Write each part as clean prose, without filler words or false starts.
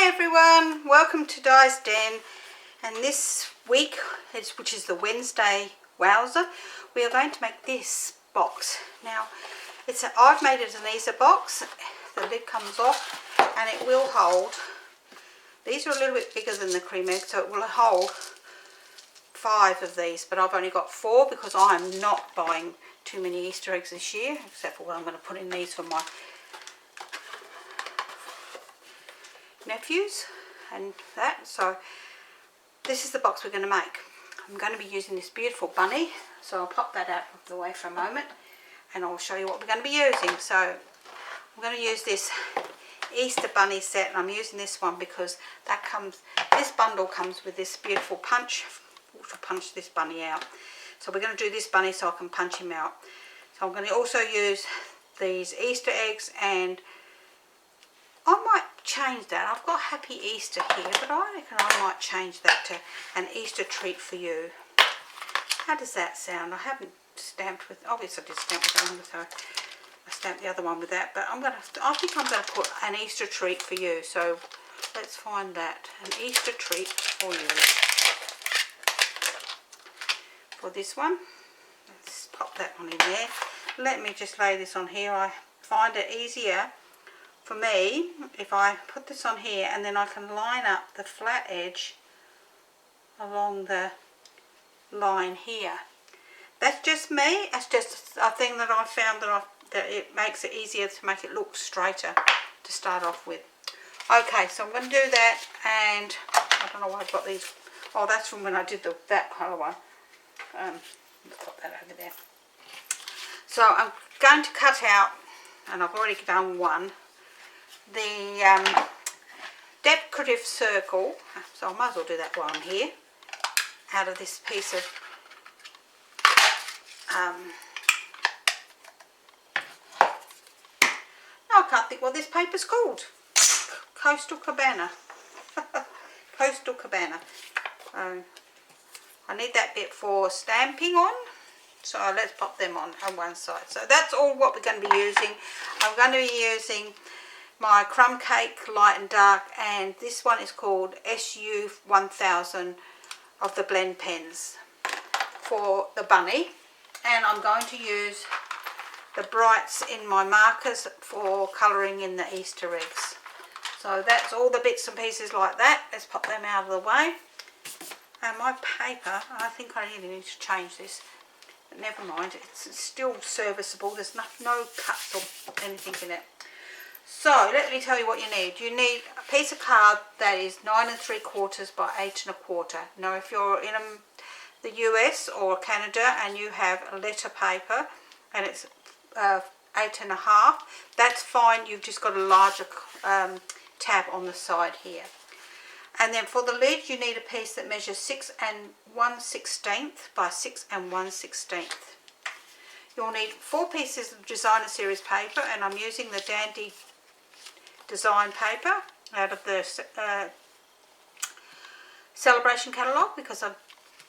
everyone, welcome to Di's Den, and this week, which is the Wednesday Wowzer, we are going to make this box. Now, I've made it an easier box. The lid comes off and it will hold, these are a little bit bigger than the cream egg, so it will hold 5 of these, but I've only got 4 because I'm not buying too many Easter eggs this year, except for what I'm going to put in these for my nephews and that. So this is the box we're going to make. I'm going to be using this beautiful bunny, so I'll pop that out of the way for a moment and I'll show you what we're going to be using. So I'm going to use this Easter bunny set, and I'm using this one because this bundle comes with this beautiful punch to punch this bunny out. So we're going to do this bunny so I can punch him out. So I'm going to also use these Easter eggs, and I might change that. I've got Happy Easter here, but I reckon I might change that to an Easter treat for you. How does that sound? I haven't stamped with, obviously I did stamp with that one, so I stamped the other one with that, but I think I'm going to put an Easter treat for you. So let's find that, an Easter treat for you. For this one, let's pop that one in there. Let me just lay this on here. I find it easier for me if I put this on here and then I can line up the flat edge along the line here. That's just me. That's just a thing that I found that it makes it easier to make it look straighter to start off with. Okay, so I'm going to do that, and I don't know why I've got these. Oh, that's from when I did that colour one. Let's put that over there. So I'm going to cut out, and I've already done one, the decorative circle, so I might as well do that while I'm here, out of this piece of I can't think what this paper's called. Coastal Cabana. Coastal Cabana. I need that bit for stamping on, so let's pop them on one side. So that's all what we're going to be using. I'm going to be using my crumb cake light and dark, and this one is called SU 1000 of the blend pens for the bunny, and I'm going to use the brights in my markers for colouring in the Easter eggs. So that's all the bits and pieces like that. Let's pop them out of the way. And my paper, I think I really need to change this, but never mind, it's still serviceable. There's no cuts or anything in it. So let me tell you what you need. You need a piece of card that is 9 3/4 by 8 1/4. Now if you're in the US or Canada and you have a letter paper and it's 8 1/2, that's fine. You've just got a larger tab on the side here. And then for the lid, you need a piece that measures 6 1/16 by 6 1/16. You'll need 4 pieces of designer series paper, and I'm using the Dandy design paper out of the celebration catalogue, because I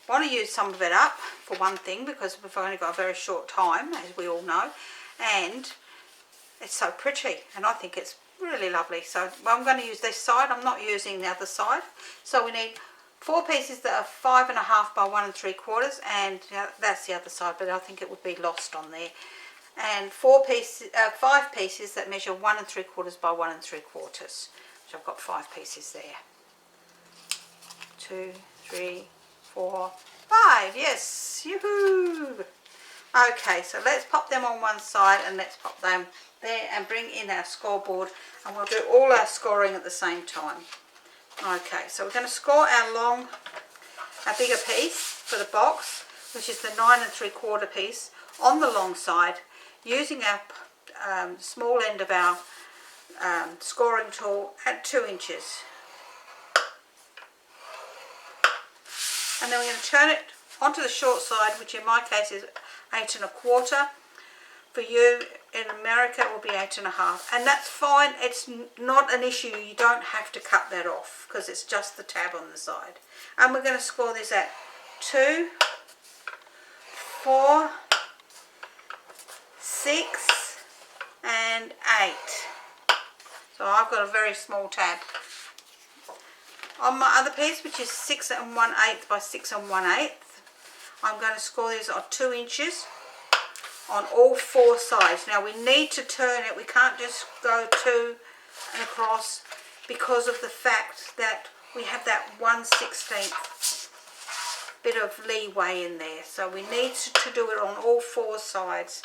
want to use some of it up for one thing, because we've only got a very short time, as we all know, and it's so pretty, and I think it's really lovely. So I'm going to use this side, I'm not using the other side. So we need 4 pieces that are 5 1/2 by 1 3/4, and that's the other side, but I think it would be lost on there. And 5 pieces that measure 1 3/4 by 1 3/4, which I've got 5 pieces there. 2, 3, 4, 5. Yes, yoo-hoo! Okay, so let's pop them on one side, and let's pop them there and bring in our scoreboard, and we'll do all our scoring at the same time. Okay, so we're going to score our bigger piece for the box, which is the 9 3/4 piece, on the long side, using our small end of our scoring tool at 2 inches. And then we're going to turn it onto the short side, which in my case is 8 1/4. For you in America it will be 8 1/2, and that's fine. It's not an issue. You don't have to cut that off because it's just the tab on the side. And we're going to score this at 2, 4, 6 and 8. So I've got a very small tab On my other piece, which is 6 1/8 by 6 1/8, I'm going to score these on 2 inches on all 4 sides. Now we need to turn it, we can't just go 2 and across because of the fact that we have that 1/16 bit of leeway in there. So we need to do it on all 4 sides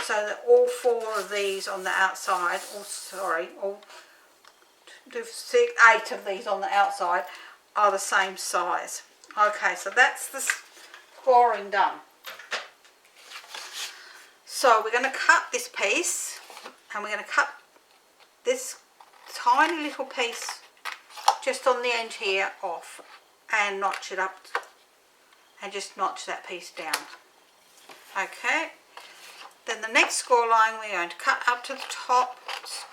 so that all 4 of these on the outside, or sorry, all 8 of these on the outside are the same size. Okay, so that's the scoring done. So we're going to cut this piece, and we're going to cut this tiny little piece just on the end here off and notch it up and just notch that piece down. Okay, then the next score line we're going to cut up to the top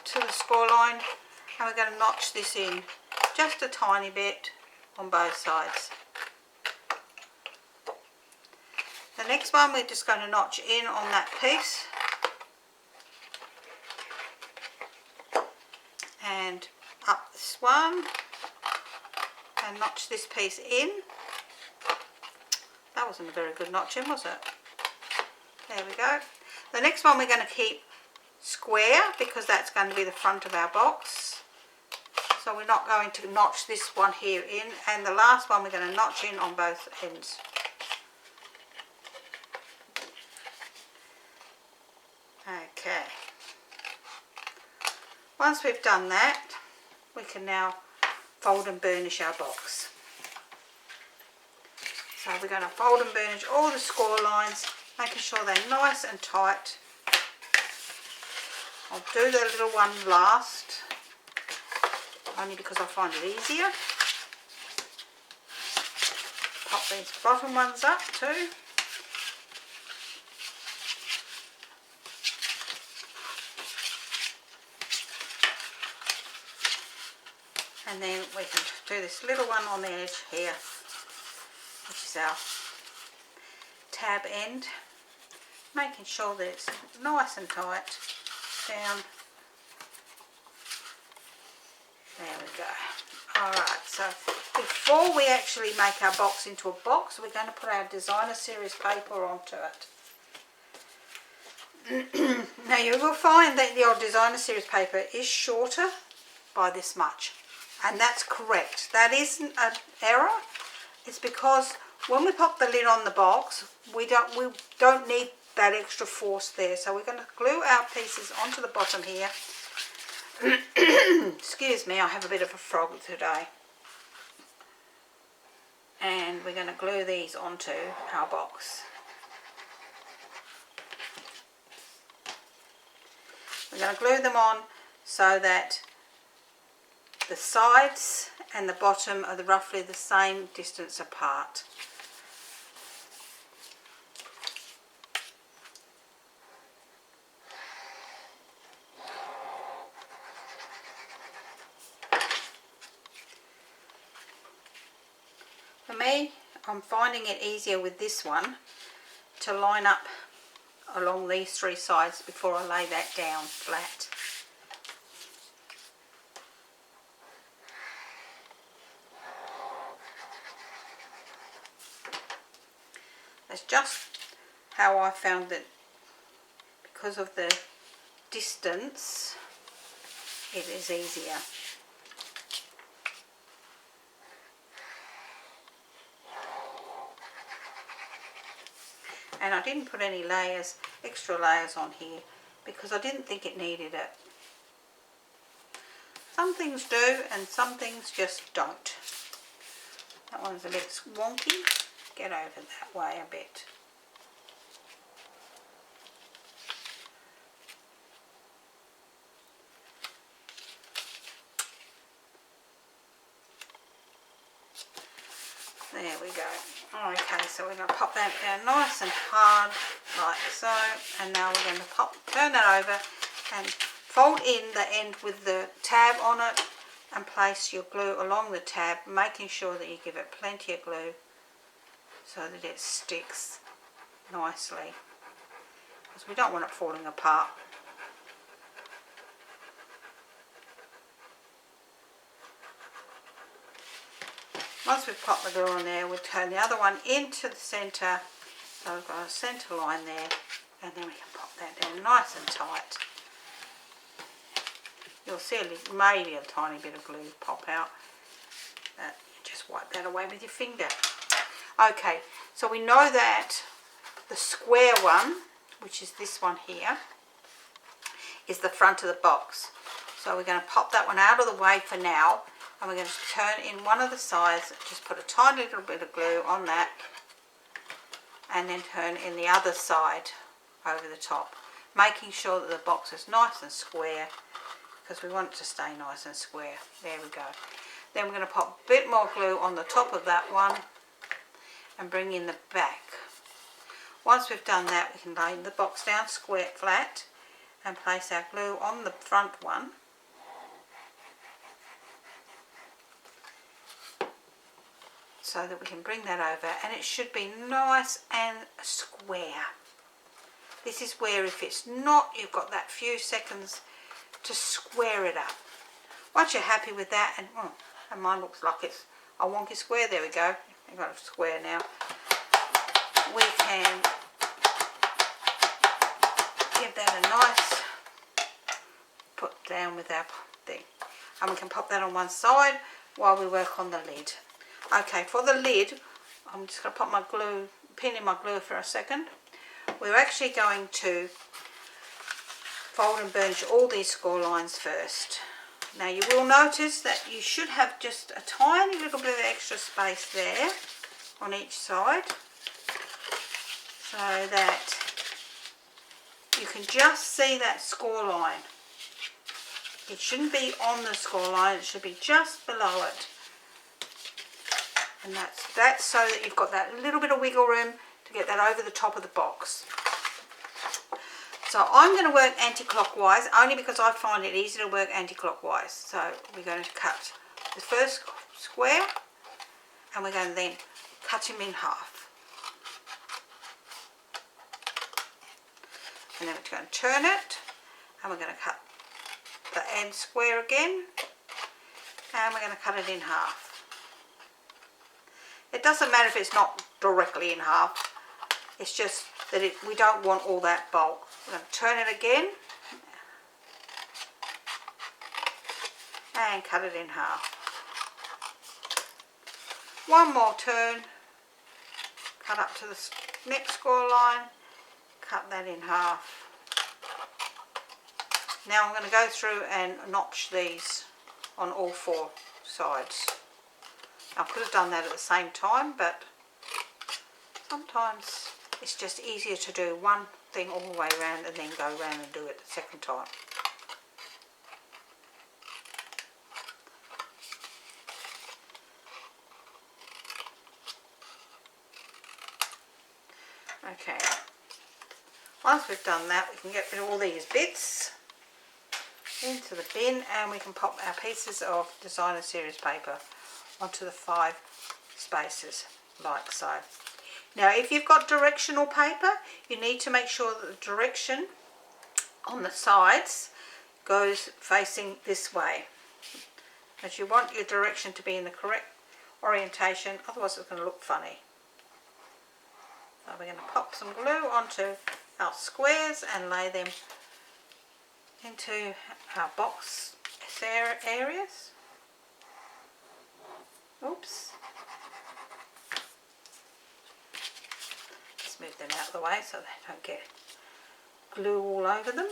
to the score line, and we're going to notch this in just a tiny bit on both sides. The next one we're just going to notch in on that piece and up this one and notch this piece in. That wasn't a very good notching, was it? There we go. The next one we're going to keep square because that's going to be the front of our box. So we're not going to notch this one here in, and the last one we're going to notch in on both ends. Okay. Once we've done that, we can now fold and burnish our box. So we're going to fold and burnish all the score lines, making sure they're nice and tight. I'll do the little one last, only because I find it easier. Pop these bottom ones up too. And then we can do this little one on the edge here, which is our tab end, making sure that it's nice and tight down. There we go. Alright, so before we actually make our box into a box, we're going to put our designer series paper onto it. Now you will find that your designer series paper is shorter by this much, and that's correct. That isn't an error. It's because when we pop the lid on the box, we don't need that extra force there. So we're going to glue our pieces onto the bottom here. Excuse me, I have a bit of a frog today. And we're going to glue these onto our box. We're going to glue them on so that the sides and the bottom are roughly the same distance apart. For me, I'm finding it easier with this one to line up along these 3 sides before I lay that down flat. That's just how I found that, because of the distance, it is easier. And I didn't put any layers, extra layers on here, because I didn't think it needed it. Some things do and some things just don't. That one's a bit wonky. Get over that way a bit. There we go. Okay, so we're going to pop that down nice and hard like so, and now we're going to turn that over and fold in the end with the tab on it and place your glue along the tab, making sure that you give it plenty of glue so that it sticks nicely, because we don't want it falling apart. Once we've popped the glue on there, we'll turn the other one into the centre. So we've got a centre line there, and then we can pop that down nice and tight. You'll see maybe a tiny bit of glue pop out. Just wipe that away with your finger. Okay, so we know that the square one, which is this one here, is the front of the box. So we're going to pop that one out of the way for now, and we're going to turn in one of the sides, just put a tiny little bit of glue on that, and then turn in the other side over the top, making sure that the box is nice and square, because we want it to stay nice and square. There we go. Then we're going to pop a bit more glue on the top of that one and bring in the back. Once we've done that, we can lay the box down square flat and place our glue on the front one. So that we can bring that over, and it should be nice and square. This is where, if it's not, you've got that few seconds to square it up. Once you're happy with that, and mine looks like it's a wonky square, there we go, I've got a square now, we can give that a nice put down with our thing, and we can pop that on one side while we work on the lid. Okay, for the lid, I'm just going to pop my glue, pin in my glue for a second. We're actually going to fold and burnish all these score lines first. Now you will notice that you should have just a tiny little bit of extra space there on each side, so that you can just see that score line. It shouldn't be on the score line, it should be just below it. And that's so that you've got that little bit of wiggle room to get that over the top of the box. So I'm going to work anti-clockwise, only because I find it easy to work anti-clockwise. So we're going to cut the first square, and we're going to then cut him in half. And then we're going to turn it, and we're going to cut the end square again, and we're going to cut it in half. It doesn't matter if it's not directly in half, it's just that we don't want all that bulk. We're going to turn it again and cut it in half. One more turn, cut up to the next score line, cut that in half. Now I'm going to go through and notch these on all four sides. I could have done that at the same time, but sometimes it's just easier to do one thing all the way around and then go around and do it the second time. Okay, once we've done that, we can get rid of all these bits into the bin, and we can pop our pieces of designer series paper onto the 5 spaces, like so. Now if you've got directional paper, you need to make sure that the direction on the sides goes facing this way, as you want your direction to be in the correct orientation, otherwise it's going to look funny. So we're going to pop some glue onto our squares and lay them into our box areas. Oops. Just move them out of the way so they don't get glue all over them.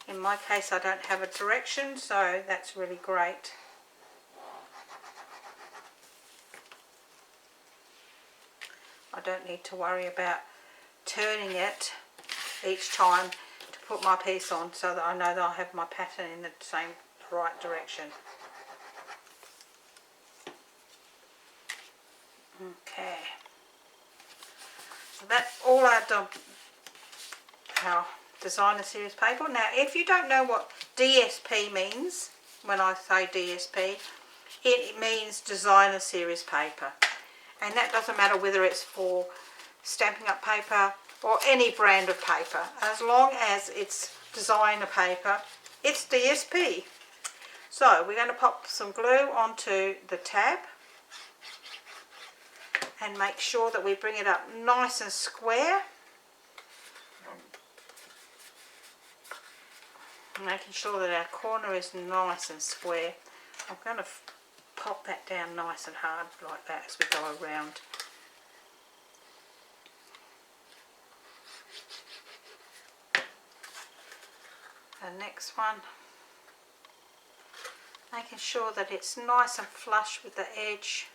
In my case, I don't have a direction, so that's really great. I don't need to worry about turning it each time to put my piece on, so that I know that I have my pattern in the same right direction. Okay, so that's all I've done. Our designer series paper. Now if you don't know what DSP means, when I say DSP, it means designer series paper, and that doesn't matter whether it's for Stampin' Up paper or any brand of paper. As long as it's designer paper, it's DSP. So we're going to pop some glue onto the tab and make sure that we bring it up nice and square. Making sure that our corner is nice and square. I'm going to pop that down nice and hard like that as we go around. The next one, making sure that it's nice and flush with the edge.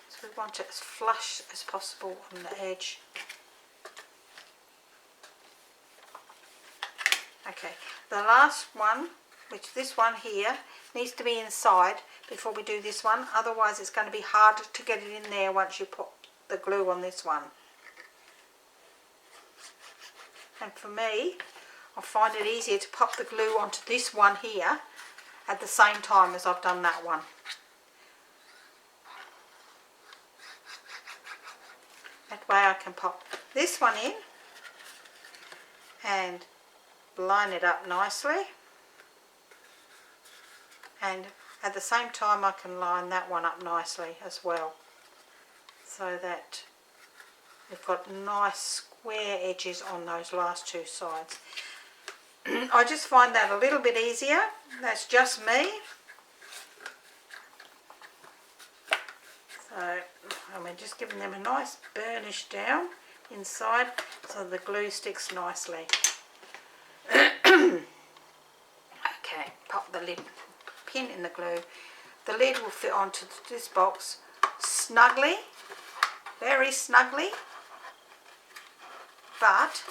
So we want it as flush as possible on the edge. Okay, the last one, which this one here, needs to be inside before we do this one. Otherwise it's going to be hard to get it in there once you put the glue on this one. And for me, I find it easier to pop the glue onto this one here at the same time as I've done that one. That way I can pop this one in and line it up nicely, and at the same time I can line that one up nicely as well, so that we've got nice square edges on those last two sides. I just find that a little bit easier. That's just me. So, and we're just giving them a nice burnish down inside so the glue sticks nicely. Okay, pop the lid, pin in the glue. The lid will fit onto this box snugly, very snugly, but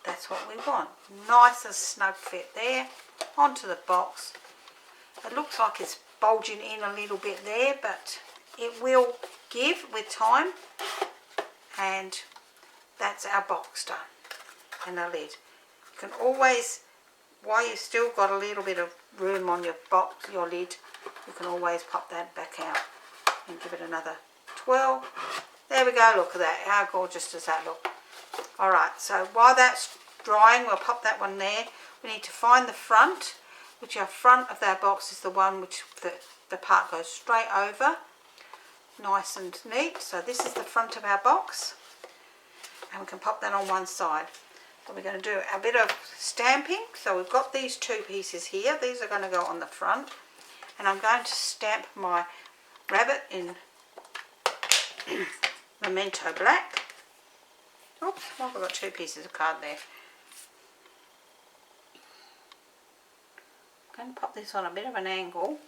that's what we want. Nice and snug fit there onto the box. It looks like it's bulging in a little bit there, but it will give with time. And that's our box done. And a lid. You can always, while you've still got a little bit of room on your box, your lid, you can always pop that back out and give it another twirl. There we go, look at that. How gorgeous does that look? Alright, so while that's drying, we'll pop that one there. We need to find the front, which our front of our box is the one which the part goes straight over. Nice and neat. So this is the front of our box. And we can pop that on one side. So we're going to do a bit of stamping. So we've got these two pieces here. These are going to go on the front. And I'm going to stamp my rabbit in Memento Black. Oops, I've got two pieces of card there. I'm going to pop this on a bit of an angle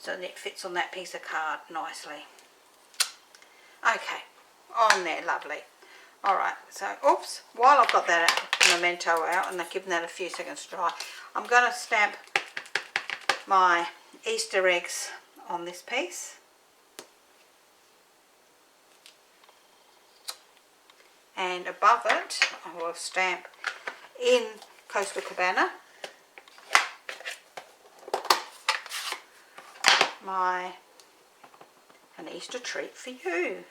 so that it fits on that piece of card nicely. Okay, on there, lovely. Alright, so, oops, while I've got that Memento out and I've given that a few seconds to dry, I'm going to stamp my Easter eggs on this piece. And above it, I will stamp in Coastal Cabana an Easter treat for you.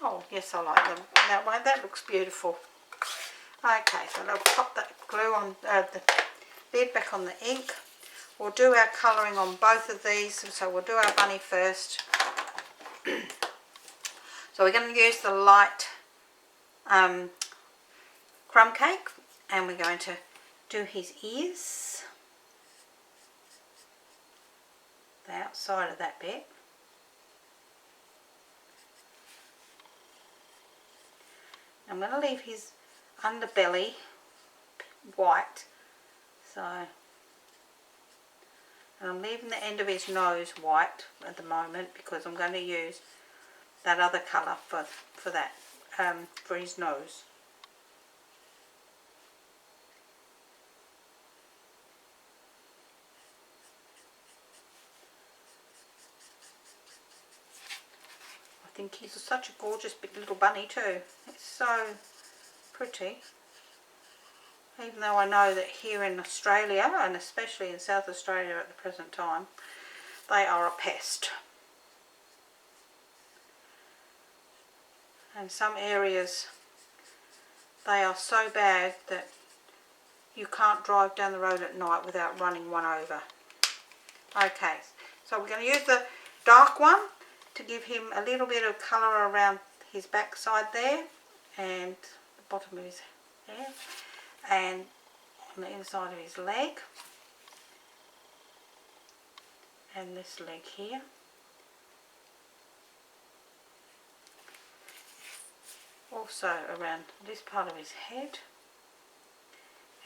Oh yes, I like them that way. That looks beautiful. Okay, so I'll pop that glue on the lid back on the ink. We'll do our colouring on both of these, so we'll do our bunny first. So we're going to use the light crumb cake, and we're going to do his ears, the outside of that bit. I'm going to leave his underbelly white, so, and I'm leaving the end of his nose white at the moment because I'm going to use that other colour for that, for his nose. I think he's such a gorgeous big little bunny too. It's so pretty. Even though I know that here in Australia, and especially in South Australia at the present time, they are a pest. And some areas, they are so bad that you can't drive down the road at night without running one over. Okay, so we're going to use the dark one to give him a little bit of colour around his backside there and the bottom of his hair and on the inside of his leg and this leg here. Also around this part of his head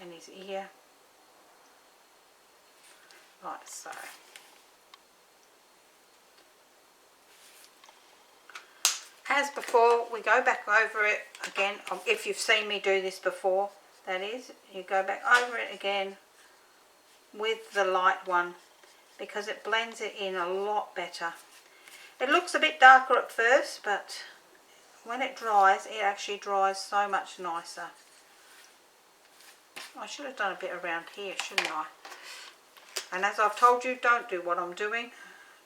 and his ear, like so. As before, we go back over it again. If you've seen me do this before, that is, you go back over it again with the light one because it blends it in a lot better. It looks a bit darker at first, but when it dries, it actually dries so much nicer. I should have done a bit around here, shouldn't I? And as I've told you, don't do what I'm doing.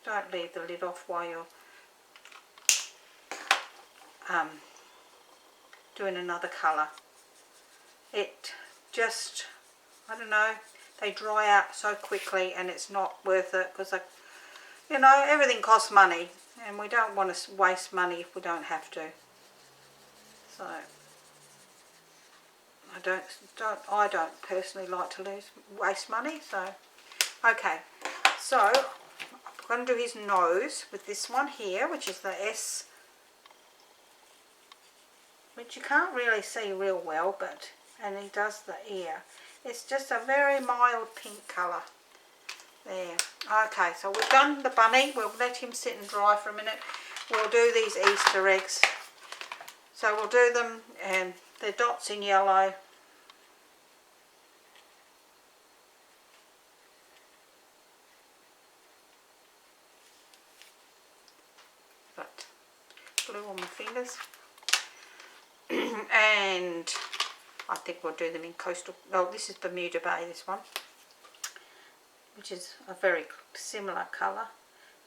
Don't leave the lid off while you're doing another colour. It just, I don't know, they dry out so quickly and it's not worth it because, you know, everything costs money and we don't want to waste money if we don't have to. So I don't personally like to waste money. So okay, so I'm going to do his nose with this one here, which is the S, which you can't really see real well, but and he does the ear. It's just a very mild pink colour there. Okay, so we've done the bunny. We'll let him sit and dry for a minute. We'll do these Easter eggs. So we'll do them, and the dots in yellow. Got glue on my fingers. And I think we'll do them in coastal. Oh, this is Bermuda Bay, this one, which is a very similar colour,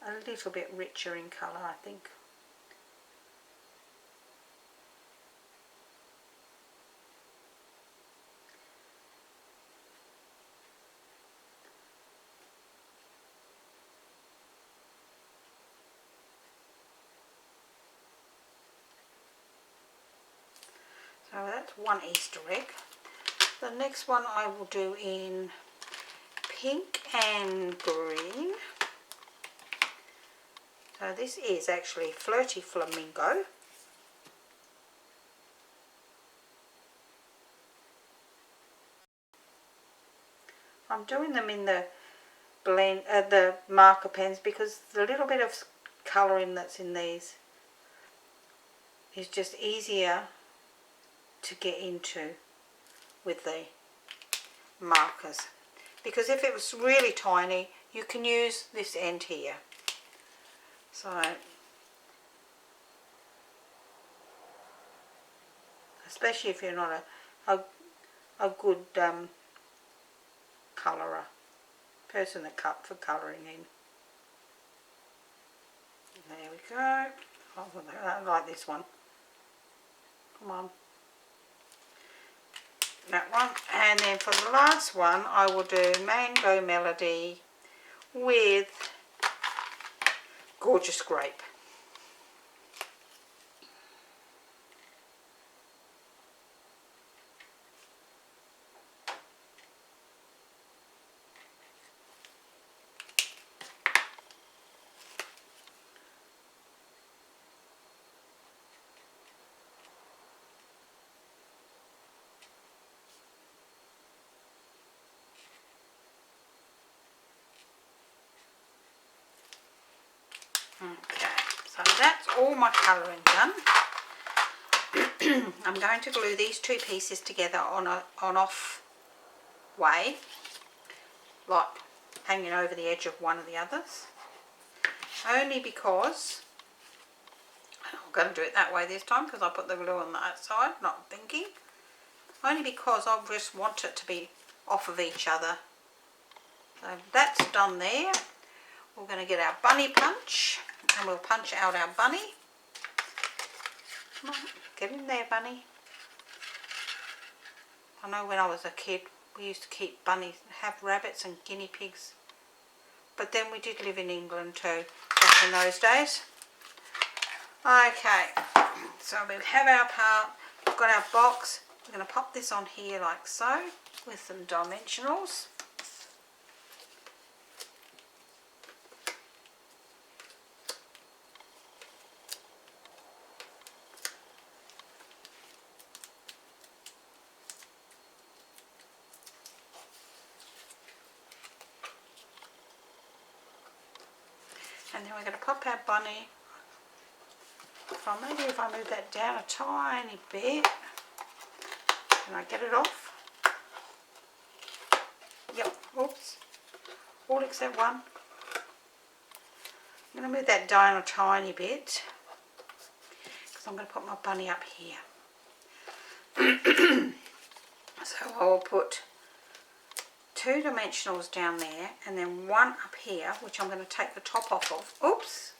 a little bit richer in colour, I think. So that's one Easter egg. The next one I will do in pink and green. So this is actually Flirty Flamingo. I'm doing them in the blend, the marker pens, because the little bit of colouring that's in these is just easier to get into with the markers, because if it was really tiny you can use this end here. So especially if you're not a good colourer, person that cut for colouring in. There we go. Oh, I like this one. Come on. That one. And then for the last one I will do Mango Melody with Gorgeous Grape. Okay, so that's all my colouring done. I'm going to glue these two pieces together on a on-off way, like hanging over the edge of one of the others, only because I'm going to do it that way this time because I put the glue on the outside, not thinking, only because I just want it to be off of each other. So that's done there. we're going to get our bunny punch and we'll punch out our bunny. Come on, get in there, bunny. I know when I was a kid we used to keep bunnies, have rabbits and guinea pigs. But then we did live in England too, back in those days. Okay, so we have our part, we've got our box. We're going to pop this on here like so, with some dimensionals. And then we're going to pop our bunny from, maybe if I move that down a tiny bit, can I get it off? Yep, oops, all except one. I'm going to move that down a tiny bit because I'm going to put my bunny up here. So I'll put 2 dimensionals down there and then one up here, which I'm going to take the top off of. Oops!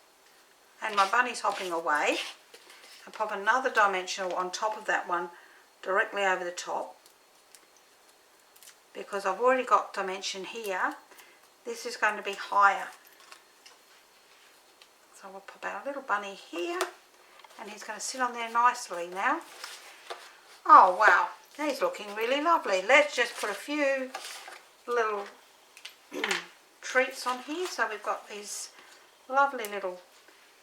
And my bunny's hopping away. And pop another dimensional on top of that one directly over the top. Because I've already got dimension here, this is going to be higher. So we'll pop our little bunny here and he's going to sit on there nicely now. Oh wow, he's looking really lovely. Let's just put a few little treats on here. So we've got these lovely little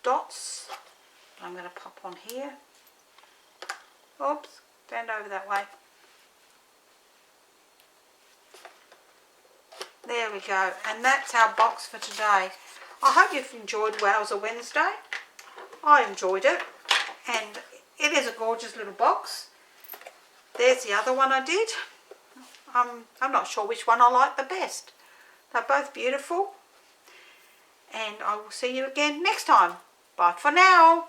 dots I'm going to pop on here. Oops, bend over that way. There we go, and that's our box for today. I hope you've enjoyed Wowza Wednesday. I enjoyed it, and it is a gorgeous little box. There's the other one I did. I'm not sure which one I like the best. They're both beautiful, and I will see you again next time. Bye for now.